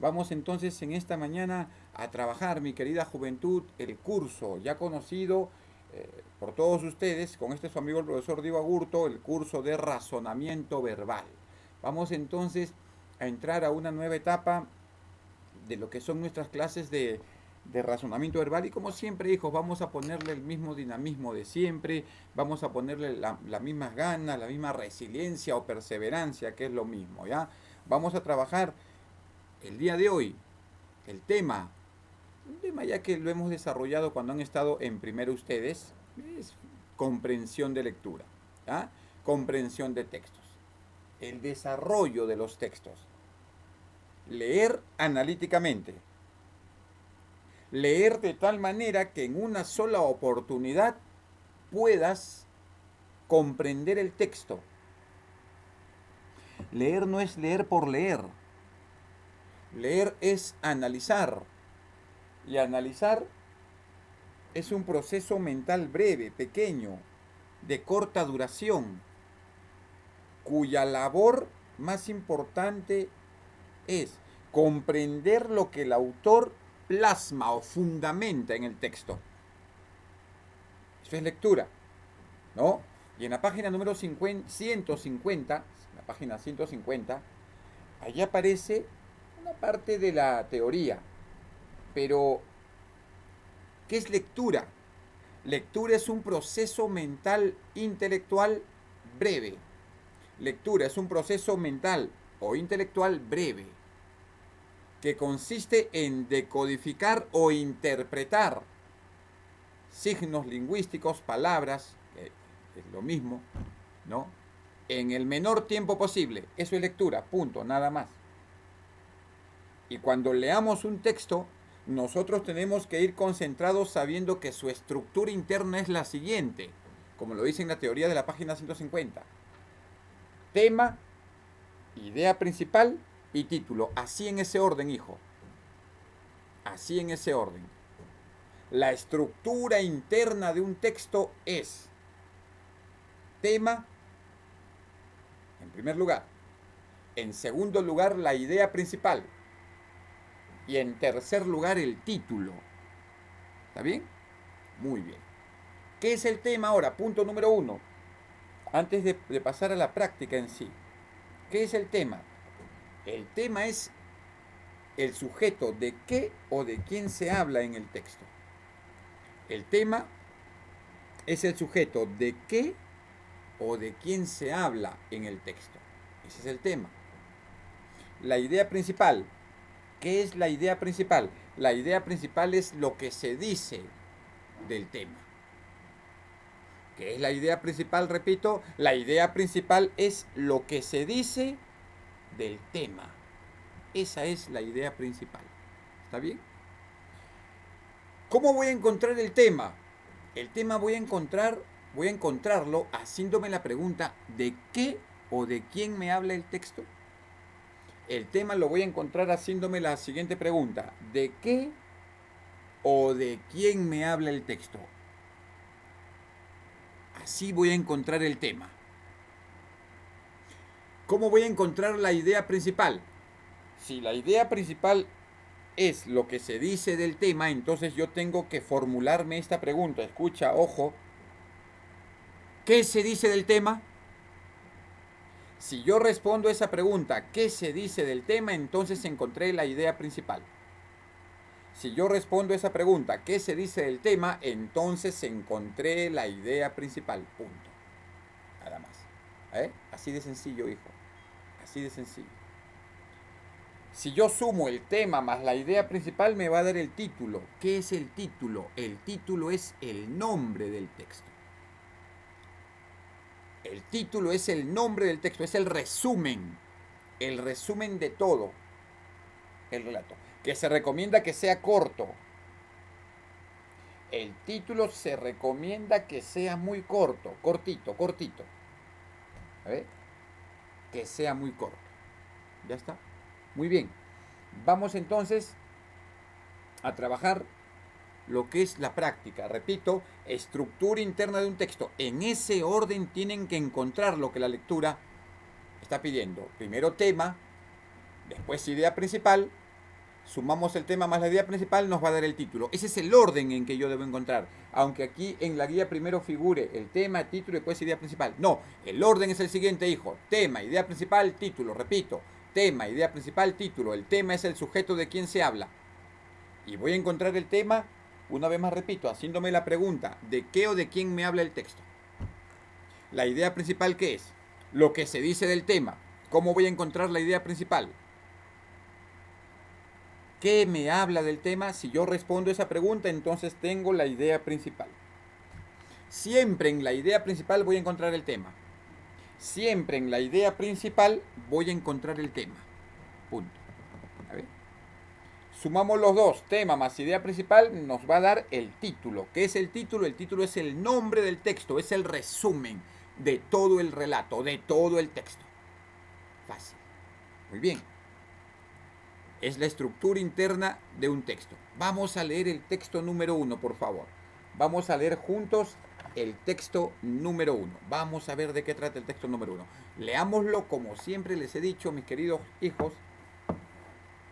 Vamos entonces en esta mañana a trabajar, mi querida juventud, el curso ya conocido por todos ustedes, con este su amigo el profesor Diego Agurto, el curso de razonamiento verbal. Vamos entonces a entrar a una nueva etapa de lo que son nuestras clases de razonamiento verbal y como siempre, hijos, vamos a ponerle el mismo dinamismo de siempre, vamos a ponerle las mismas ganas, la misma resiliencia o perseverancia, que es lo mismo, ¿ya? Vamos a trabajar el día de hoy, el tema, un tema ya que lo hemos desarrollado cuando han estado en primero ustedes, es comprensión de lectura, ¿ya? Comprensión de textos, el desarrollo de los textos, leer analíticamente, leer de tal manera que en una sola oportunidad puedas comprender el texto. Leer no es leer por leer. Leer es analizar. Y analizar es un proceso mental breve, pequeño, de corta duración, cuya labor más importante es comprender lo que el autor plasma o fundamenta en el texto. Eso es lectura, ¿no? Y en la página número 150, la página 150, allí aparece una parte de la teoría. Pero, ¿qué es lectura? Lectura es un proceso mental intelectual breve. Lectura es un proceso mental o intelectual breve que consiste en decodificar o interpretar signos lingüísticos, palabras, que es lo mismo, ¿no? En el menor tiempo posible. Eso es lectura, punto, nada más. Y cuando leamos un texto, nosotros tenemos que ir concentrados sabiendo que su estructura interna es la siguiente, como lo dice en la teoría de la página 150. Tema, idea principal y título. Así en ese orden, hijo. Así en ese orden. La estructura interna de un texto es tema, en primer lugar. En segundo lugar, la idea principal. Y en tercer lugar, el título. ¿Está bien? Muy bien. ¿Qué es el tema ahora? Punto número 1. Antes de pasar a la práctica en sí. ¿Qué es el tema? El tema es el sujeto de qué o de quién se habla en el texto. El tema es el sujeto de qué o de quién se habla en el texto. Ese es el tema. La idea principal. ¿Qué es la idea principal? La idea principal es lo que se dice del tema. ¿Qué es la idea principal? Repito, la idea principal es lo que se dice del tema. Esa es la idea principal. ¿Está bien? ¿Cómo voy a encontrar el tema? El tema voy a encontrarlo haciéndome la pregunta ¿de qué o de quién me habla el texto? El tema lo voy a encontrar haciéndome la siguiente pregunta. ¿De qué o de quién me habla el texto? Así voy a encontrar el tema. ¿Cómo voy a encontrar la idea principal? Si la idea principal es lo que se dice del tema, entonces yo tengo que formularme esta pregunta. Escucha, ojo. ¿Qué se dice del tema? Si yo respondo a esa pregunta, ¿qué se dice del tema? Entonces encontré la idea principal. Si yo respondo a esa pregunta, ¿qué se dice del tema? Entonces encontré la idea principal. Punto. Nada más. Así de sencillo, hijo. Así de sencillo. Si yo sumo el tema más la idea principal, me va a dar el título. ¿Qué es el título? El título es el nombre del texto. El título es el nombre del texto, es el resumen de todo el relato, que se recomienda que sea corto. El título se recomienda que sea muy corto, cortito. ¿Ve? Que sea muy corto. ¿Ya está? Muy bien. Vamos entonces a trabajar lo que es la práctica. Repito, estructura interna de un texto. En ese orden tienen que encontrar lo que la lectura está pidiendo. Primero tema, después idea principal, Sumamos el tema más la idea principal, nos va a dar el título. Ese es el orden en que yo debo encontrar. Aunque aquí en la guía primero figure el tema, título y después idea principal. No, el orden es el siguiente, hijo. Tema, idea principal, título. Repito, tema, idea principal, título. El tema es el sujeto de quien se habla. Y voy a encontrar el tema, una vez más repito, haciéndome la pregunta, ¿de qué o de quién me habla el texto? La idea principal, ¿qué es? Lo que se dice del tema. ¿Cómo voy a encontrar la idea principal? ¿Qué me habla del tema? Si yo respondo esa pregunta, entonces tengo la idea principal. Siempre en la idea principal voy a encontrar el tema. Siempre en la idea principal voy a encontrar el tema. Punto. A ver. Sumamos los dos, tema más idea principal, nos va a dar el título. ¿Qué es el título? El título es el nombre del texto, es el resumen de todo el relato, de todo el texto. Fácil. Muy bien. Es la estructura interna de un texto. Vamos a leer el texto número 1, por favor. Vamos a leer juntos el texto número 1. Vamos a ver de qué trata el texto número 1. Leámoslo, como siempre les he dicho, mis queridos hijos,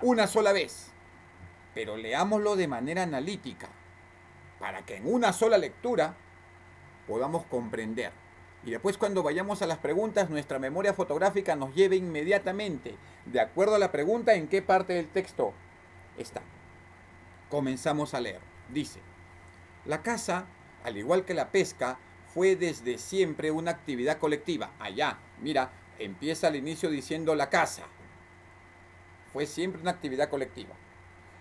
una sola vez. Pero leámoslo de manera analítica, para que en una sola lectura podamos comprender. Y después, cuando vayamos a las preguntas, nuestra memoria fotográfica nos lleve inmediatamente, de acuerdo a la pregunta, en qué parte del texto está. Comenzamos a leer. Dice: la caza, al igual que la pesca, fue desde siempre una actividad colectiva. Allá, mira, empieza al inicio diciendo la caza. Fue siempre una actividad colectiva.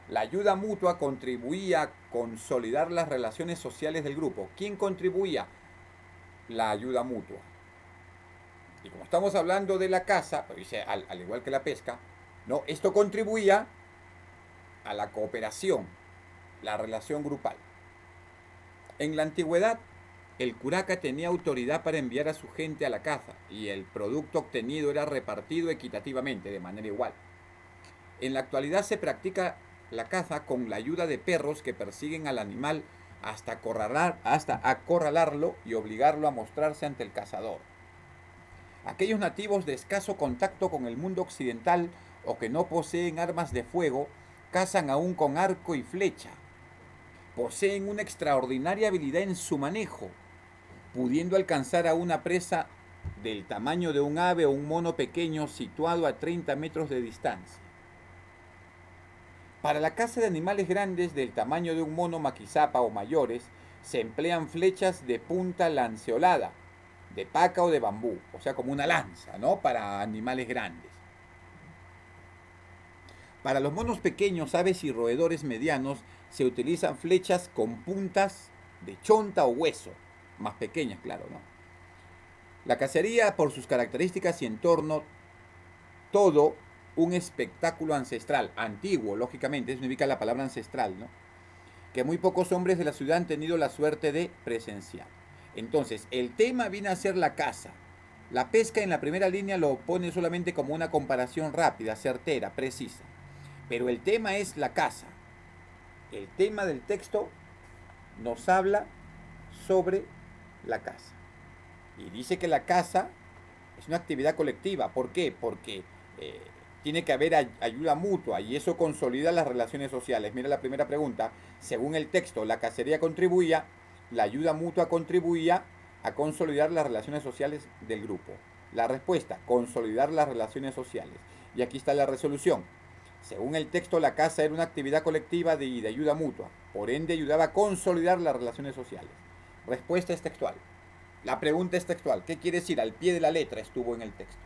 La ayuda mutua contribuía a consolidar las relaciones sociales del grupo. ¿Quién contribuía? La ayuda mutua. Y como estamos hablando de la caza, pues dice al igual que la pesca, ¿no? Esto contribuía a la cooperación, la relación grupal. En la antigüedad, el curaca tenía autoridad para enviar a su gente a la caza y el producto obtenido era repartido equitativamente, de manera igual. En la actualidad se practica la caza con la ayuda de perros que persiguen al animal hasta acorralarlo y obligarlo a mostrarse ante el cazador. Aquellos nativos de escaso contacto con el mundo occidental o que no poseen armas de fuego cazan aún con arco y flecha. Poseen una extraordinaria habilidad en su manejo, pudiendo alcanzar a una presa del tamaño de un ave o un mono pequeño situado a 30 metros de distancia. Para la caza de animales grandes del tamaño de un mono maquisapa o mayores, se emplean flechas de punta lanceolada, de paca o de bambú, o sea, como una lanza, ¿no? Para animales grandes. Para los monos pequeños, aves y roedores medianos, se utilizan flechas con puntas de chonta o hueso, más pequeñas, claro, ¿no? La cacería, por sus características y entorno, todo un espectáculo ancestral, antiguo, lógicamente, eso significa la palabra ancestral, ¿no? Que muy pocos hombres de la ciudad han tenido la suerte de presenciar. Entonces, el tema viene a ser la caza. La pesca en la primera línea lo pone solamente como una comparación rápida, certera, precisa. Pero el tema es la caza. El tema del texto nos habla sobre la caza. Y dice que la caza es una actividad colectiva. ¿Por qué? Porque tiene que haber ayuda mutua y eso consolida las relaciones sociales. Mira la primera pregunta. Según el texto, la cacería contribuía, la ayuda mutua contribuía a consolidar las relaciones sociales del grupo. La respuesta, consolidar las relaciones sociales. Y aquí está la resolución. Según el texto, la caza era una actividad colectiva de ayuda mutua. Por ende, ayudaba a consolidar las relaciones sociales. Respuesta es textual. La pregunta es textual. ¿Qué quiere decir? Al pie de la letra estuvo en el texto.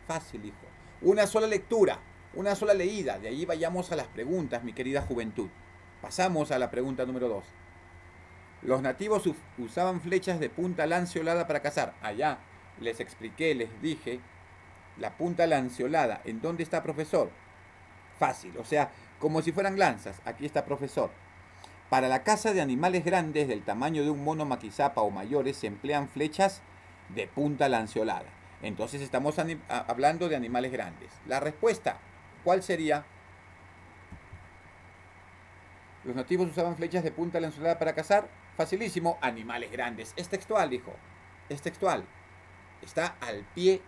Fácil, hijo. Una sola lectura, una sola leída. De ahí vayamos a las preguntas, mi querida juventud. Pasamos a la pregunta número 2. Los nativos usaban flechas de punta lanceolada para cazar. Allá les expliqué, les dije, la punta lanceolada. ¿En dónde está, profesor? Fácil, o sea, como si fueran lanzas. Aquí está, profesor. Para la caza de animales grandes del tamaño de un mono maquisapa o mayores se emplean flechas de punta lanceolada. Entonces estamos hablando de animales grandes. La respuesta, ¿cuál sería? Los nativos usaban flechas de punta lanceolada para cazar. Facilísimo, animales grandes. Es textual, hijo. Es textual. Está al pie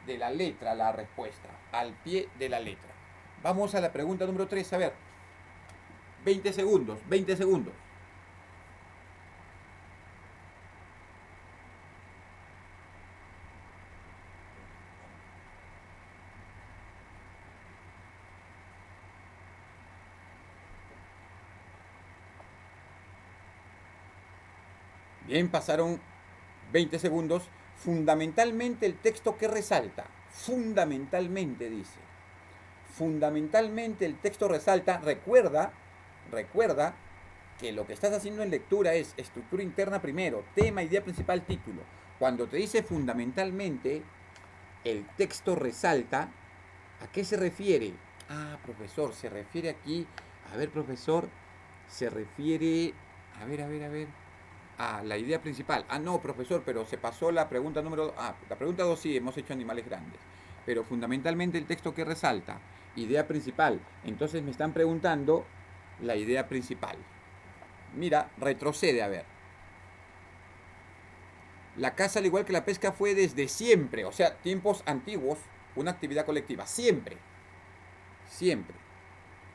de la letra la respuesta. Al pie de la letra. Vamos a la pregunta número 3. A ver, 20 segundos, 20 segundos. Bien, pasaron 20 segundos. Fundamentalmente el texto que resalta. Fundamentalmente dice. Fundamentalmente el texto resalta. Recuerda que lo que estás haciendo en lectura es estructura interna primero, tema, idea principal, título. Cuando te dice fundamentalmente el texto resalta, ¿a qué se refiere? Ah, profesor, se refiere aquí. A ver, profesor, se refiere. A ver. La idea principal. Ah, no, profesor, pero se pasó la pregunta número 2. Ah, la pregunta 2 sí, hemos hecho animales grandes. Pero fundamentalmente el texto que resalta, idea principal. Entonces me están preguntando la idea principal. Mira, retrocede, a ver. La caza, al igual que la pesca, fue desde siempre, o sea, tiempos antiguos, una actividad colectiva. Siempre. Siempre.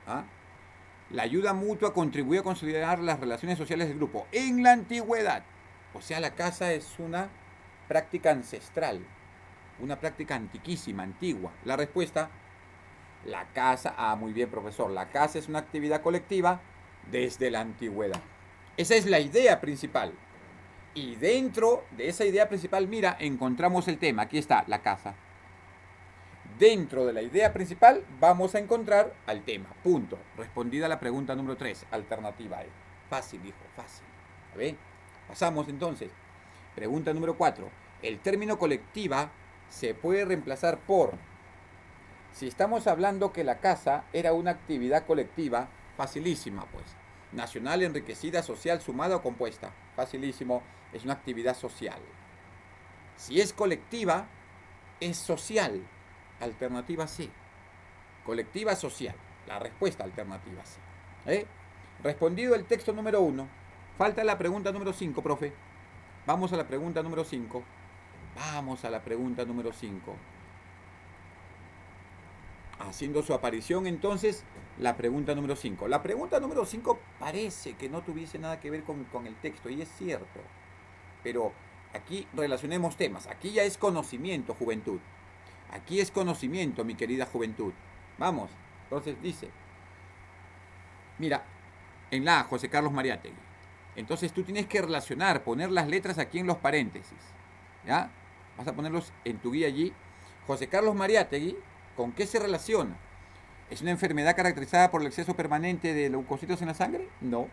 ¿Ah? La ayuda mutua contribuye a consolidar las relaciones sociales del grupo en la antigüedad. O sea, la caza es una práctica ancestral, una práctica antiquísima, antigua. La respuesta, la caza, muy bien, profesor, la caza es una actividad colectiva desde la antigüedad. Esa es la idea principal. Y dentro de esa idea principal, mira, encontramos el tema. Aquí está, la caza. Dentro de la idea principal vamos a encontrar al tema. Punto. Respondida la pregunta número 3. Alternativa E. Fácil, hijo, fácil. ¿A ver? Pasamos entonces. Pregunta número 4. El término colectiva se puede reemplazar por... Si estamos hablando que la caza era una actividad colectiva, facilísima pues. Nacional, enriquecida, social, sumada o compuesta. Facilísimo. Es una actividad social. Si es colectiva, es social. Alternativa C. Colectiva social. La respuesta alternativa C. Respondido el texto número 1. Falta la pregunta número 5, profe. Vamos a la pregunta número 5. Vamos a la pregunta número 5. Haciendo su aparición entonces la pregunta número 5. La pregunta número 5 parece que no tuviese nada que ver con el texto, y es cierto. Pero aquí relacionemos temas. Aquí ya es conocimiento, juventud. Aquí es conocimiento, mi querida juventud. Vamos, entonces dice, mira, en la A, José Carlos Mariátegui. Entonces tú tienes que relacionar, poner las letras aquí en los paréntesis. ¿Ya? Vas a ponerlos en tu guía allí. José Carlos Mariátegui, ¿con qué se relaciona? ¿Es una enfermedad caracterizada por el exceso permanente de leucocitos en la sangre? No.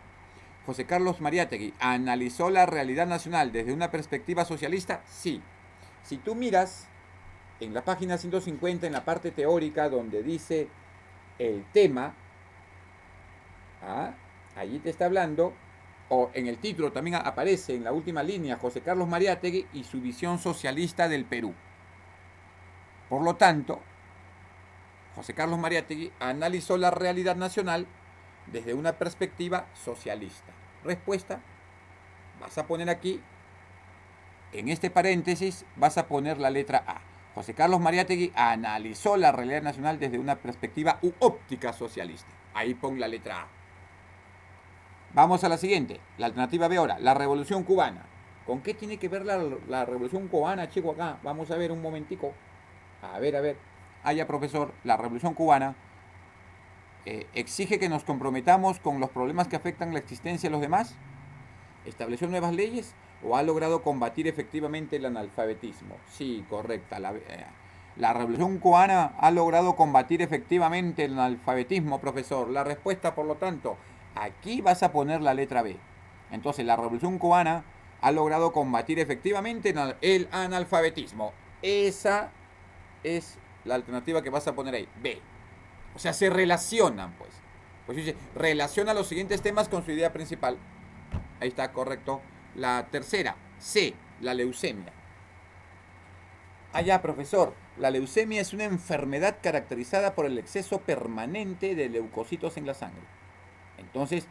José Carlos Mariátegui, ¿analizó la realidad nacional desde una perspectiva socialista? Sí. Si tú miras en la página 150, en la parte teórica, donde dice el tema, allí te está hablando, o en el título también aparece en la última línea, José Carlos Mariátegui y su visión socialista del Perú. Por lo tanto, José Carlos Mariátegui analizó la realidad nacional desde una perspectiva socialista. Respuesta, vas a poner aquí, en este paréntesis, vas a poner la letra A. José Carlos Mariátegui analizó la realidad nacional desde una perspectiva u óptica socialista. Ahí pon la letra A. Vamos a la siguiente, la alternativa B ahora, la Revolución Cubana. ¿Con qué tiene que ver la Revolución Cubana, chico, acá? Vamos a ver un momentico. A ver. Ya, profesor, la Revolución Cubana exige que nos comprometamos con los problemas que afectan la existencia de los demás. ¿Estableció nuevas leyes o ha logrado combatir efectivamente el analfabetismo? Sí, correcta. La Revolución Cubana ha logrado combatir efectivamente el analfabetismo, profesor. La respuesta, por lo tanto, aquí vas a poner la letra B. Entonces, la Revolución Cubana ha logrado combatir efectivamente el analfabetismo. Esa es la alternativa que vas a poner ahí, B. O sea, se relacionan, pues. Pues dice, relaciona los siguientes temas con su idea principal. Ahí está, correcto. La tercera, C, la leucemia. Ya, profesor. La leucemia es una enfermedad caracterizada por el exceso permanente de leucocitos en la sangre. Entonces,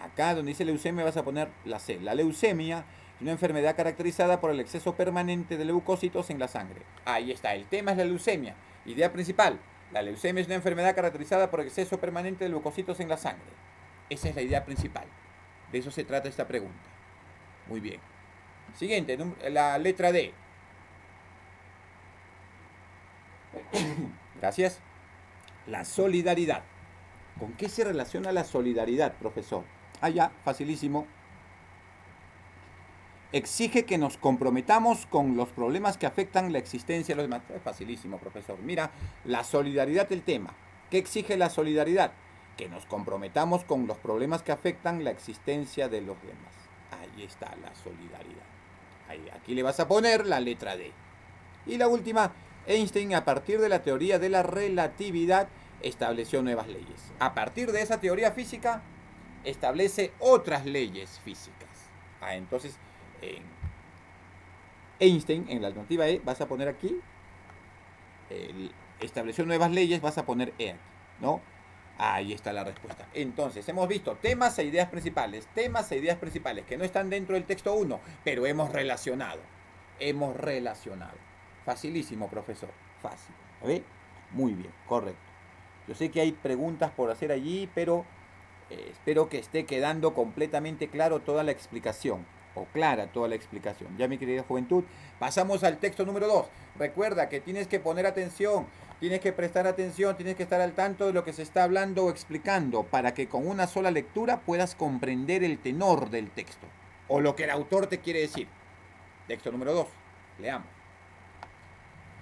acá donde dice leucemia vas a poner la C. La leucemia es una enfermedad caracterizada por el exceso permanente de leucocitos en la sangre. Ahí está, el tema es la leucemia. Idea principal, La leucemia es una enfermedad caracterizada por exceso permanente de leucocitos en la sangre. Esa es la idea principal. De eso se trata esta pregunta. Muy bien. Siguiente, la letra D. Gracias. La solidaridad. ¿Con qué se relaciona la solidaridad, profesor? Ah, ya, facilísimo. Exige que nos comprometamos con los problemas que afectan la existencia de los demás. Es facilísimo, profesor. Mira, la solidaridad del tema. ¿Qué exige la solidaridad? Que nos comprometamos con los problemas que afectan la existencia de los demás. Ahí está la solidaridad. Ahí, aquí le vas a poner la letra D. Y la última, Einstein, a partir de la teoría de la relatividad, estableció nuevas leyes. A partir de esa teoría física, establece otras leyes físicas. Entonces, Einstein, en la alternativa E, vas a poner aquí, estableció nuevas leyes, vas a poner E aquí, ¿no? Ahí está la respuesta. Entonces, hemos visto temas e ideas principales que no están dentro del texto 1, pero hemos relacionado. Facilísimo, profesor, fácil. ¿Ve? Muy bien, correcto. Yo sé que hay preguntas por hacer allí, pero espero que esté quedando completamente claro toda la explicación. O clara toda la explicación. Ya, mi querida juventud, pasamos al texto número 2. Recuerda que tienes que poner atención, tienes que prestar atención, tienes que estar al tanto de lo que se está hablando o explicando para que con una sola lectura puedas comprender el tenor del texto o lo que el autor te quiere decir. Texto número 2. Leamos.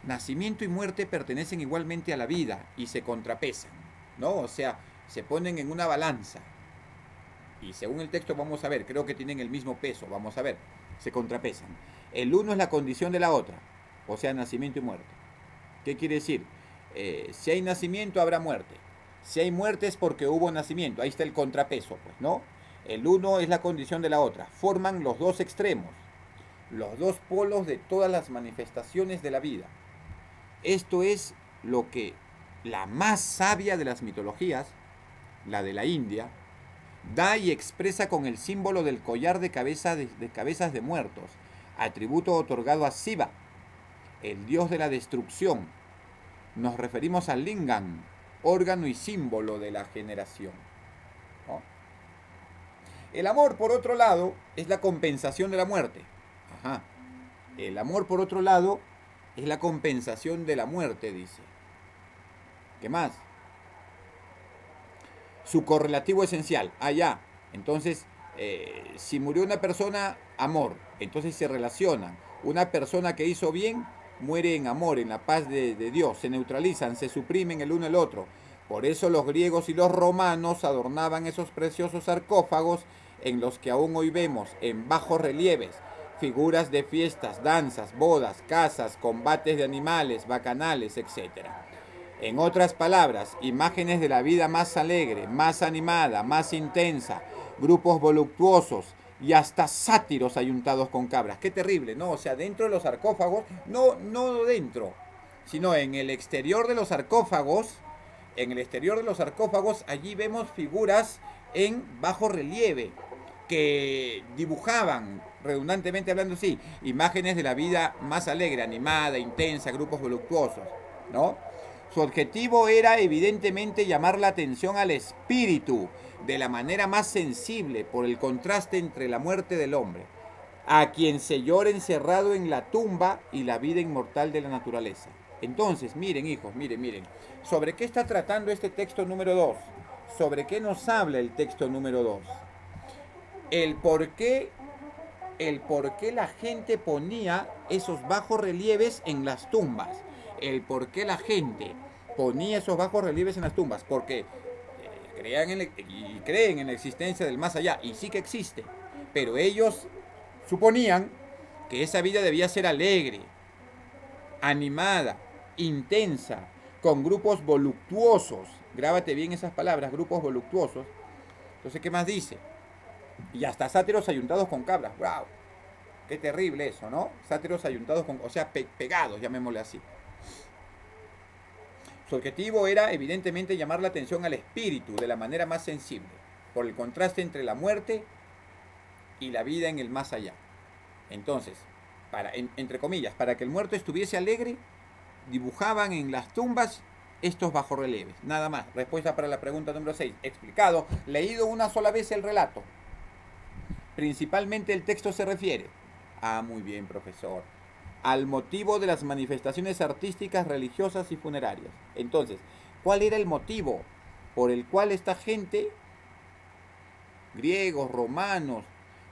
Nacimiento y muerte pertenecen igualmente a la vida y se contrapesan, ¿no? O sea, se ponen en una balanza. Y según el texto vamos a ver, creo que tienen el mismo peso, vamos a ver, se contrapesan. El uno es la condición de la otra, o sea, nacimiento y muerte. ¿Qué quiere decir? Si hay nacimiento, habrá muerte. Si hay muerte es porque hubo nacimiento, ahí está el contrapeso, pues, ¿no? El uno es la condición de la otra, forman los dos extremos, los dos polos de todas las manifestaciones de la vida. Esto es lo que la más sabia de las mitologías, la de la India, da y expresa con el símbolo del collar de cabezas de muertos, atributo otorgado a Shiva, el dios de la destrucción. Nos referimos al lingam, órgano y símbolo de la generación, ¿no? El amor, por otro lado, es la compensación de la muerte. El amor, por otro lado, es la compensación de la muerte, dice. ¿Qué más? Su correlativo esencial. Entonces, si murió una persona, amor. Entonces se relacionan. Una persona que hizo bien, muere en amor, en la paz de Dios. Se neutralizan, se suprimen el uno el otro. Por eso los griegos y los romanos adornaban esos preciosos sarcófagos en los que aún hoy vemos, en bajos relieves, figuras de fiestas, danzas, bodas, casas, combates de animales, bacanales, etc. En otras palabras, imágenes de la vida más alegre, más animada, más intensa, grupos voluptuosos y hasta sátiros ayuntados con cabras. Qué terrible, ¿no? O sea, dentro de los sarcófagos, no dentro, sino en el exterior de los sarcófagos, allí vemos figuras en bajo relieve que dibujaban, redundantemente hablando, sí, imágenes de la vida más alegre, animada, intensa, grupos voluptuosos, ¿no? Su objetivo era evidentemente llamar la atención al espíritu de la manera más sensible por el contraste entre la muerte del hombre, a quien se llora encerrado en la tumba y la vida inmortal de la naturaleza. Entonces, miren hijos, miren, ¿sobre qué está tratando este texto número 2? ¿Sobre qué nos habla el texto número 2? El por qué la gente ponía esos bajos relieves en las tumbas. El por qué la gente ponía esos bajos relieves en las tumbas. Porque creen en la existencia del más allá. Y sí que existe. Pero ellos suponían que esa vida debía ser alegre, animada, intensa, con grupos voluptuosos. Grábate bien esas palabras, grupos voluptuosos. Entonces, ¿qué más dice? Y hasta sátiros ayuntados con cabras. ¡Wow! Qué terrible eso, ¿no? Sátiros ayuntados con... O sea, pegados, llamémosle así. Su objetivo era, evidentemente, llamar la atención al espíritu de la manera más sensible, por el contraste entre la muerte y la vida en el más allá. Entonces, entre comillas, para que el muerto estuviese alegre, dibujaban en las tumbas estos bajorrelieves. Nada más. Respuesta para la pregunta número 6. Explicado. Leído una sola vez el relato. Principalmente el texto se refiere. Ah, muy bien, profesor. Al motivo de las manifestaciones artísticas, religiosas y funerarias. Entonces, ¿cuál era el motivo por el cual esta gente, griegos, romanos,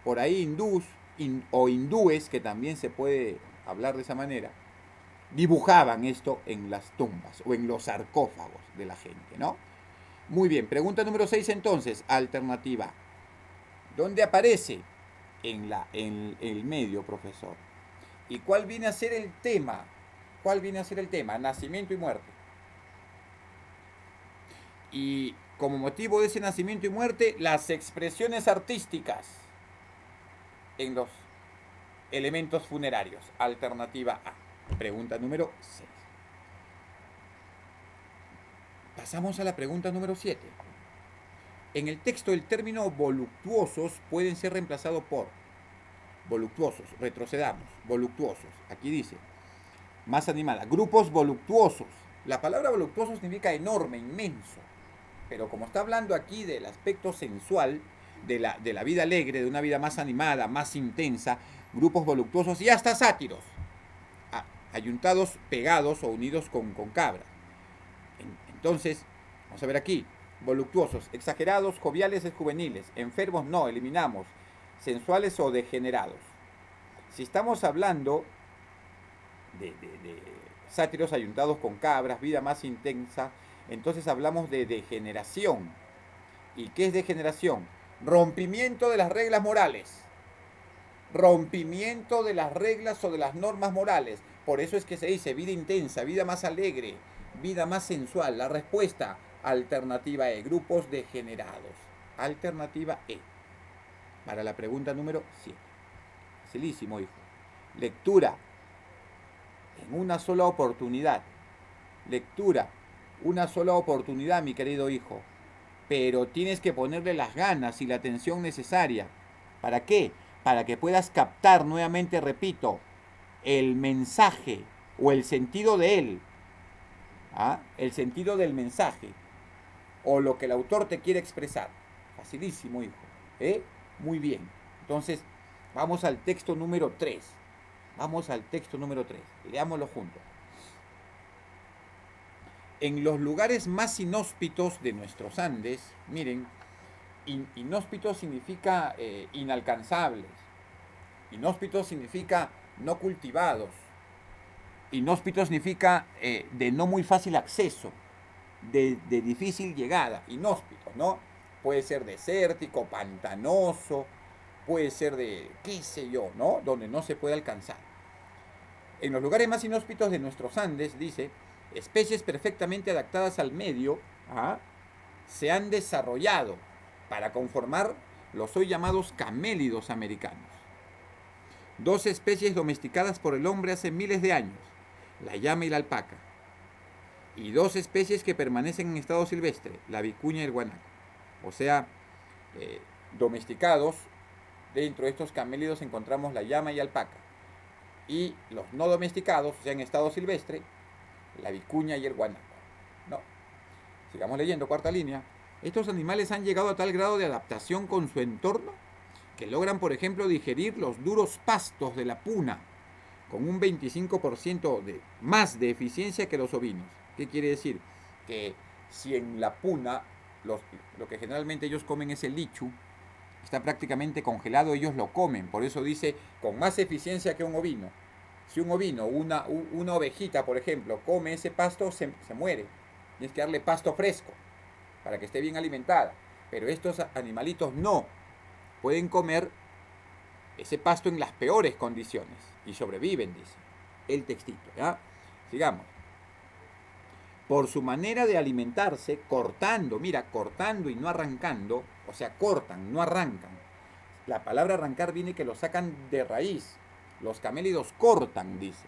por ahí hindúes, que también se puede hablar de esa manera, dibujaban esto en las tumbas o en los sarcófagos de la gente, ¿no? Muy bien, pregunta número 6 entonces, alternativa. ¿Dónde aparece? En el medio, profesor. ¿Y cuál viene a ser el tema? ¿Cuál viene a ser el tema? Nacimiento y muerte. Y como motivo de ese nacimiento y muerte, las expresiones artísticas en los elementos funerarios. Alternativa A. Pregunta número 6. Pasamos a la pregunta número 7. En el texto el término voluptuosos pueden ser reemplazados por voluptuosos. Retrocedamos. Voluptuosos. Aquí dice, más animada, grupos voluptuosos. La palabra voluptuoso significa enorme, inmenso. Pero como está hablando aquí del aspecto sensual, de la vida alegre, de una vida más animada, más intensa, grupos voluptuosos y hasta sátiros, ayuntados, pegados o unidos con cabra. Entonces, vamos a ver aquí, voluptuosos, exagerados, joviales y juveniles, enfermos no, eliminamos, sensuales o degenerados. Si estamos hablando de sátiros ayuntados con cabras, vida más intensa, entonces hablamos de degeneración. ¿Y qué es degeneración? Rompimiento de las reglas morales. Rompimiento de las reglas o de las normas morales. Por eso es que se dice vida intensa, vida más alegre, vida más sensual. La respuesta, alternativa E, grupos degenerados. Alternativa E. Para la pregunta número 7. Facilísimo, hijo. Lectura en una sola oportunidad. Lectura, una sola oportunidad, mi querido hijo. Pero tienes que ponerle las ganas y la atención necesaria. ¿Para qué? Para que puedas captar nuevamente, repito, el mensaje o el sentido de él. El sentido del mensaje o lo que el autor te quiere expresar. Facilísimo, hijo. Muy bien. Entonces, vamos al texto número 3. Vamos al texto número 3. Leámoslo juntos. En los lugares más inhóspitos de nuestros Andes, miren, inhóspitos significa inalcanzables. Inhóspitos significa no cultivados. Inhóspito significa de no muy fácil acceso, de difícil llegada. Inhóspito, ¿no? Puede ser desértico, pantanoso, puede ser de, qué sé yo, ¿no? Donde no se puede alcanzar. En los lugares más inhóspitos de nuestros Andes, dice, especies perfectamente adaptadas al medio se han desarrollado para conformar los hoy llamados camélidos americanos. 2 especies domesticadas por el hombre hace miles de años, la llama y la alpaca. Y 2 especies que permanecen en estado silvestre, la vicuña y el guanaco. O sea, domesticados, dentro de estos camélidos encontramos la llama y alpaca. Y los no domesticados, o sea, en estado silvestre, la vicuña y el guanaco. No. Sigamos leyendo, cuarta línea. Estos animales han llegado a tal grado de adaptación con su entorno que logran, por ejemplo, digerir los duros pastos de la puna con un 25% más de eficiencia que los ovinos. ¿Qué quiere decir? Que si en la puna lo que generalmente ellos comen es el lichu, está prácticamente congelado, ellos lo comen. Por eso dice con más eficiencia que un ovino. Si un ovino, una ovejita, por ejemplo, come ese pasto, se muere. Tienes que darle pasto fresco para que esté bien alimentada. Pero estos animalitos no. Pueden comer ese pasto en las peores condiciones y sobreviven, dice el textito. Sigamos. Por su manera de alimentarse, cortando, mira, cortando y no arrancando, o sea, cortan, no arrancan. La palabra arrancar viene que lo sacan de raíz. Los camélidos cortan, dice,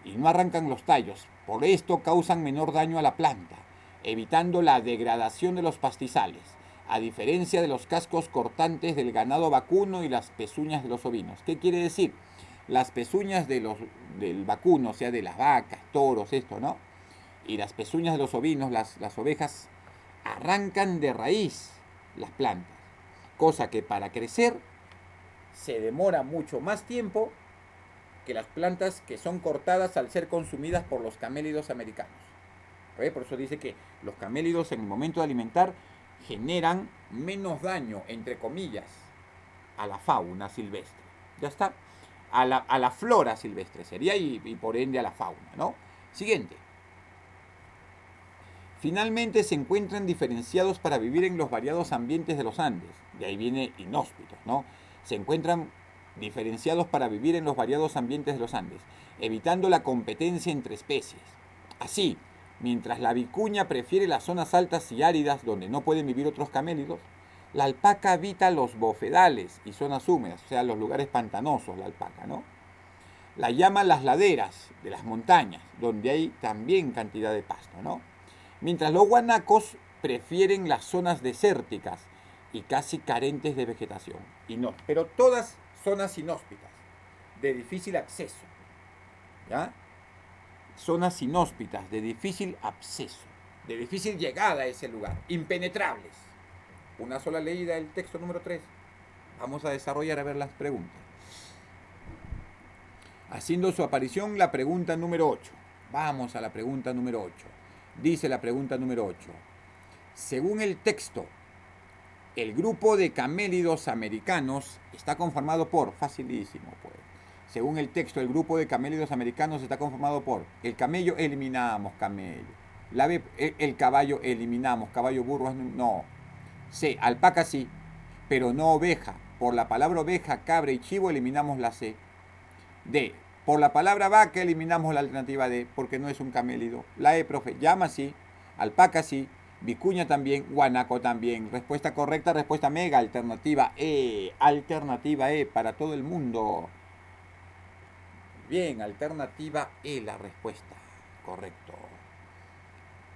y no arrancan los tallos. Por esto causan menor daño a la planta, evitando la degradación de los pastizales, a diferencia de los cascos cortantes del ganado vacuno y las pezuñas de los ovinos. ¿Qué quiere decir? Las pezuñas del vacuno, o sea, de las vacas, toros, esto, ¿no? y las pezuñas de los ovinos, las ovejas, arrancan de raíz las plantas, cosa que para crecer se demora mucho más tiempo que las plantas que son cortadas al ser consumidas por los camélidos americanos. Por eso dice que los camélidos en el momento de alimentar generan menos daño, entre comillas, a la fauna silvestre. Ya está. A la flora silvestre sería y por ende a la fauna, ¿no? Siguiente. Finalmente se encuentran diferenciados para vivir en los variados ambientes de los Andes. De ahí viene inhóspitos, ¿no? Se encuentran diferenciados para vivir en los variados ambientes de los Andes, evitando la competencia entre especies. Así, mientras la vicuña prefiere las zonas altas y áridas donde no pueden vivir otros camélidos, la alpaca habita los bofedales y zonas húmedas, o sea, los lugares pantanosos, la alpaca, ¿no? La llama las laderas de las montañas, donde hay también cantidad de pasto, ¿no? Mientras los guanacos prefieren las zonas desérticas y casi carentes de vegetación. Y no, pero todas zonas inhóspitas, de difícil acceso, ¿ya? Zonas inhóspitas, de difícil acceso, de difícil llegada a ese lugar, impenetrables. Una sola leída del texto número 3. Vamos a desarrollar a ver las preguntas. Haciendo su aparición la pregunta número 8. Vamos a la pregunta número 8. Dice la pregunta número 8. Según el texto, el grupo de camélidos americanos está conformado por, facilísimo pues. Según el texto, el grupo de camélidos americanos está conformado por el camello, eliminamos camello. El caballo, eliminamos. Caballo, burro, no. C, alpaca sí, pero no oveja. Por la palabra oveja, cabra y chivo eliminamos la C. D, por la palabra vaca eliminamos la alternativa D, porque no es un camélido. La E, profe, llama sí, alpaca sí, vicuña también, guanaco también. Respuesta correcta, respuesta mega, alternativa E para todo el mundo. Bien, alternativa E la respuesta, correcto.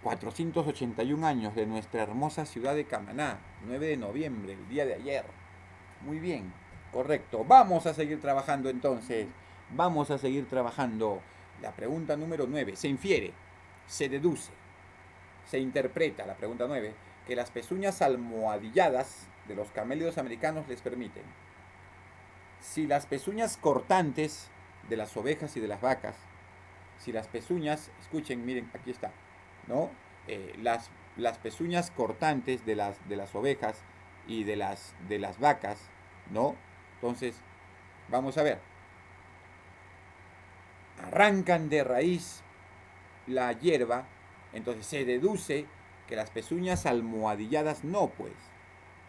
481 años de nuestra hermosa ciudad de Camaná, 9 de noviembre, el día de ayer. Muy bien, correcto. Vamos a seguir trabajando entonces. Vamos a seguir trabajando. La pregunta número 9. Se infiere, se deduce, se interpreta, la pregunta 9, que las pezuñas almohadilladas de los camélidos americanos les permiten. Si las pezuñas cortantes de las ovejas y de las vacas, si las pezuñas, escuchen, miren, aquí está, ¿no? Las pezuñas cortantes de las ovejas y de las vacas, ¿no? Entonces, vamos a ver. Arrancan de raíz la hierba, entonces se deduce que las pezuñas almohadilladas no, pues.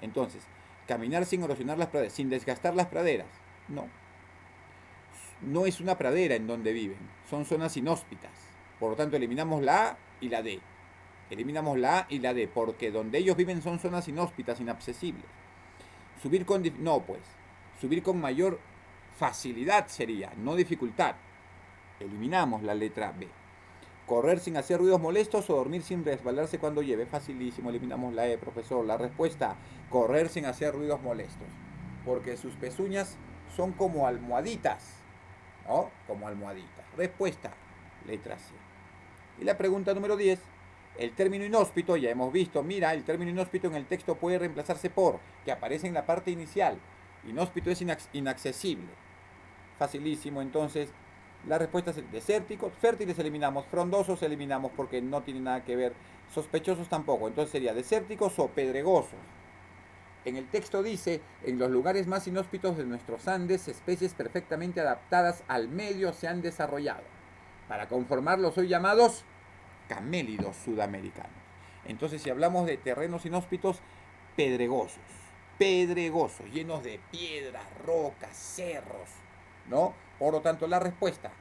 Entonces, caminar sin erosionar las praderas, sin desgastar las praderas, no. No es una pradera en donde viven, son zonas inhóspitas. Por lo tanto, eliminamos la A y la D. Eliminamos la A y la D, porque donde ellos viven son zonas inhóspitas, inaccesibles. Subir con... No, pues. Subir con mayor facilidad sería, no dificultad. Eliminamos la letra B. Correr sin hacer ruidos molestos o dormir sin resbalarse cuando llueve. Facilísimo, eliminamos la E, profesor. La respuesta, correr sin hacer ruidos molestos. Porque sus pezuñas son como almohaditas, ¿no? Como almohaditas. Respuesta, letra C. Y la pregunta número 10. El término inhóspito, ya hemos visto, mira, el término inhóspito en el texto puede reemplazarse por, que aparece en la parte inicial. Inhóspito es inaccesible. Facilísimo, entonces, la respuesta es desérticos, fértiles eliminamos, frondosos eliminamos porque no tiene nada que ver, sospechosos tampoco, entonces sería desérticos o pedregosos. En el texto dice, en los lugares más inhóspitos de nuestros Andes, especies perfectamente adaptadas al medio se han desarrollado. Para conformarlos hoy llamados camélidos sudamericanos. Entonces, si hablamos de terrenos inhóspitos, pedregosos, llenos de piedras, rocas, cerros, ¿no? Por lo tanto, la respuesta,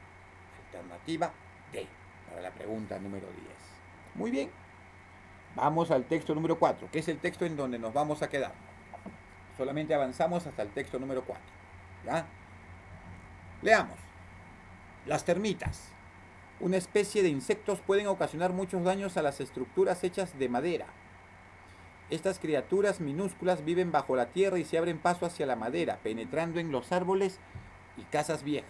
alternativa D, para la pregunta número 10. Muy bien. Vamos al texto número 4, que es el texto en donde nos vamos a quedar. Solamente avanzamos hasta el texto número 4. ¿Ya? Leamos. Las termitas, una especie de insectos, pueden ocasionar muchos daños a las estructuras hechas de madera. Estas criaturas minúsculas viven bajo la tierra y se abren paso hacia la madera, penetrando en los árboles y casas viejas.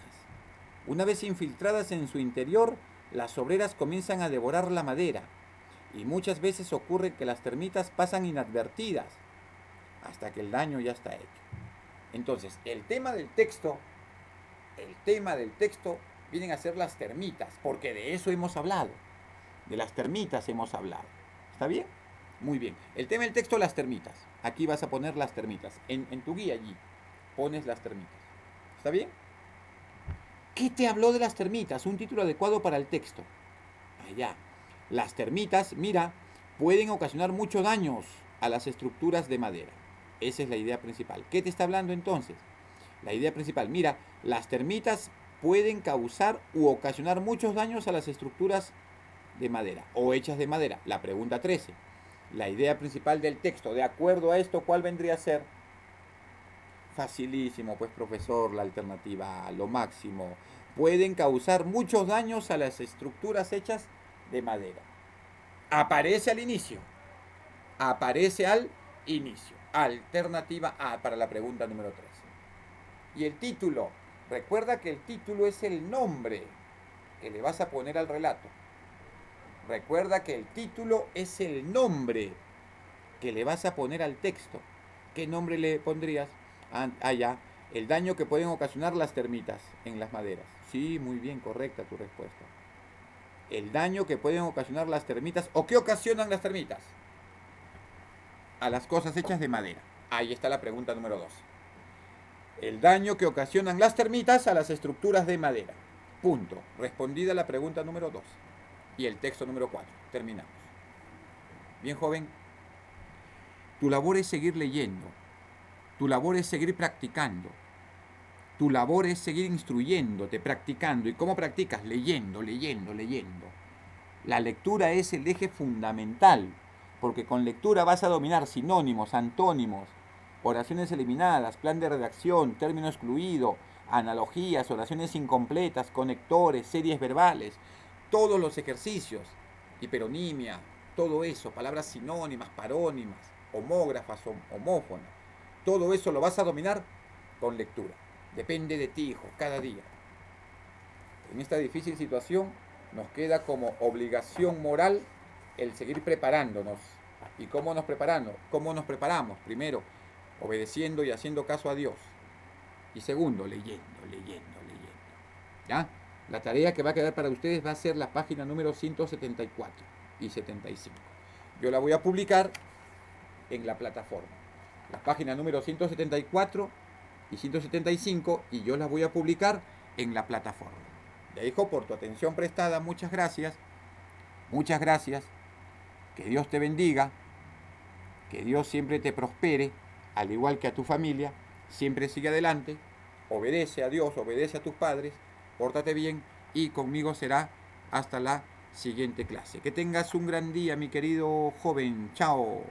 Una vez infiltradas en su interior, las obreras comienzan a devorar la madera y muchas veces ocurre que las termitas pasan inadvertidas hasta que el daño ya está hecho. Entonces, el tema del texto vienen a ser las termitas, porque de eso hemos hablado. De las termitas hemos hablado. ¿Está bien? Muy bien. El tema del texto, las termitas. Aquí vas a poner las termitas. En tu guía allí pones las termitas. ¿Está bien? ¿Qué te habló de las termitas? Un título adecuado para el texto. Allá. Las termitas, mira, pueden ocasionar muchos daños a las estructuras de madera. Esa es la idea principal. ¿Qué te está hablando entonces? La idea principal, mira, las termitas pueden causar u ocasionar muchos daños a las estructuras de madera o hechas de madera. La pregunta 13. La idea principal del texto, de acuerdo a esto, ¿cuál vendría a ser? Facilísimo, pues profesor, la alternativa A, lo máximo. Pueden causar muchos daños a las estructuras hechas de madera. Aparece al inicio. Aparece al inicio. Alternativa A para la pregunta número 13. Y el título. Recuerda que el título es el nombre que le vas a poner al relato. Recuerda que el título es el nombre que le vas a poner al texto. ¿Qué nombre le pondrías? Ya. El daño que pueden ocasionar las termitas en las maderas. Sí, muy bien, correcta tu respuesta. El daño que pueden ocasionar las termitas. ¿O qué ocasionan las termitas? A las cosas hechas de madera. Ahí está la pregunta número 2. El daño que ocasionan las termitas a las estructuras de madera. Punto. Respondida la pregunta número 2. Y el texto número 4. Terminamos. Bien, joven. Tu labor es seguir leyendo. Tu labor es seguir practicando. Tu labor es seguir instruyéndote, practicando. ¿Y cómo practicas? Leyendo, leyendo, leyendo. La lectura es el eje fundamental, porque con lectura vas a dominar sinónimos, antónimos, oraciones eliminadas, plan de redacción, término excluido, analogías, oraciones incompletas, conectores, series verbales, todos los ejercicios, hiperonimia, todo eso, palabras sinónimas, parónimas, homógrafas, homófonas, todo eso lo vas a dominar con lectura. Depende de ti, hijo, cada día. En esta difícil situación nos queda como obligación moral el seguir preparándonos. ¿Y cómo nos preparamos? ¿Cómo nos preparamos? Primero, obedeciendo y haciendo caso a Dios. Y segundo, leyendo. ¿Ya? La tarea que va a quedar para ustedes va a ser la página número 174 y 75. Yo la voy a publicar en la plataforma. La página número 174 y 175 y yo las voy a publicar en la plataforma. Ya, hijo, por tu atención prestada, muchas gracias. Muchas gracias. Que Dios te bendiga. Que Dios siempre te prospere, al igual que a tu familia. Siempre sigue adelante. Obedece a Dios, obedece a tus padres. Pórtate bien y conmigo será hasta la siguiente clase. Que tengas un gran día, mi querido joven. Chao.